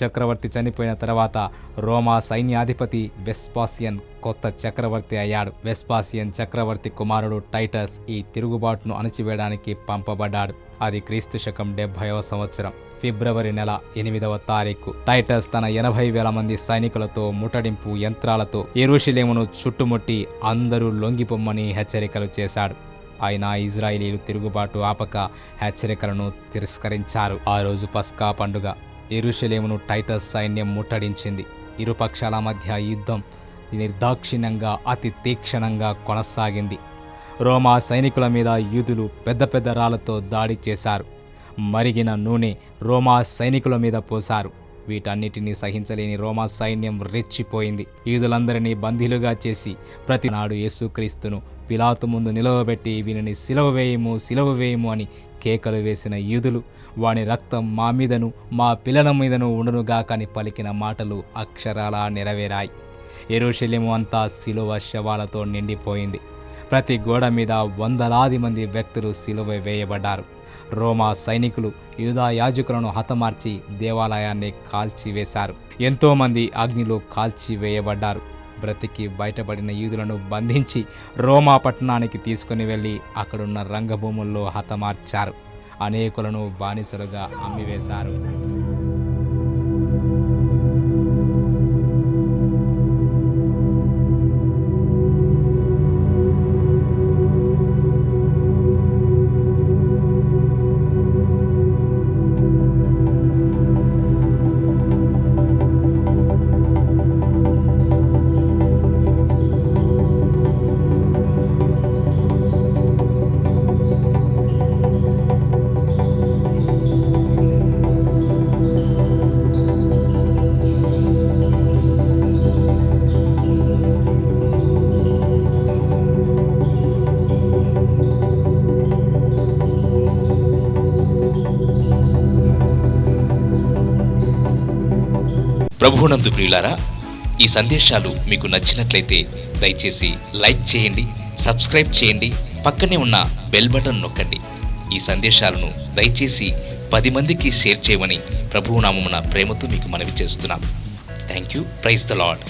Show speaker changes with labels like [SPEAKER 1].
[SPEAKER 1] చక్రవర్తి చనిపోయిన తర్వాత రోమా సైన్యాధిపతి వెస్పాసియన్ కొత్త చక్రవర్తి అయ్యాడు. వెస్పాసియన్ చక్రవర్తి కుమారుడు టైటస్ ఈ తిరుగుబాటును అణచివేయడానికి పంపబడ్డాడు. అది క్రీస్తు శకం 70వ సంవత్సరం ఫిబ్రవరి నెల 8వ తారీఖు. టైటస్ తన 80,000 మంది సైనికులతో ముట్టడింపు యంత్రాలతో యెరూషలేమును చుట్టుముట్టి అందరూ లొంగిపోమ్మని హెచ్చరికలు చేశాడు. అయినా ఇజ్రాయేలీలు తిరుగుబాటు ఆపక హెచ్చరికలను తిరస్కరించారు. ఆ రోజు పస్కా పండుగ. యెరూషలేమును టైటస్ సైన్యం ముట్టడించింది. ఇరుపక్షాల మధ్య యుద్ధం నిర్దాక్షిణ్యంగా అతి తీక్షణంగా కొనసాగింది. రోమా సైనికుల మీద యూదులు పెద్ద పెద్ద రాళ్లతో దాడి చేశారు. మరిగిన నూనె రోమా సైనికుల మీద పోశారు. వీటన్నిటినీ సహించలేని రోమా సైన్యం రెచ్చిపోయింది. యూదులందరినీ బందీలుగా చేసి ప్రతినాడు యేసుక్రీస్తును పిలాతు ముందు నిలవబెట్టి వీనిని సిలువ వేయము అని కేకలు వేసిన యూదులు వాని రక్తం మా మీదను మా పిల్లల మీదను ఉండునుగాకని పలికిన మాటలు అక్షరాలా నెరవేరాయి. యెరూషలేము అంతా సిలువ శవాలతో నిండిపోయింది. ప్రతి గోడ మీద వందలాది మంది వ్యక్తులు సిలువ వేయబడ్డారు. రోమా సైనికులు యూదా యాజకులను హతమార్చి దేవాలయాన్ని కాల్చివేశారు. ఎంతోమంది అగ్నిలో కాల్చివేయబడ్డారు. బ్రతికి బయటపడిన యూదులను బంధించి రోమా పట్టణానికి తీసుకుని వెళ్ళి అక్కడున్న రంగభూముల్లో హతమార్చారు. అనేకులను బానిసలుగా అమ్మివేశారు.
[SPEAKER 2] ప్రభువునందు ప్రియులారా, ఈ సందేశాలు మీకు నచ్చినట్లయితే దయచేసి లైక్ చేయండి, సబ్స్క్రైబ్ చేయండి, పక్కనే ఉన్న బెల్ బటన్ నొక్కండి. ఈ సందేశాలను దయచేసి 10 మందికి షేర్ చేయమని ప్రభువు నామమున ప్రేమతో మీకు మనవి చేస్తున్నాం. Thank you. Praise the lord.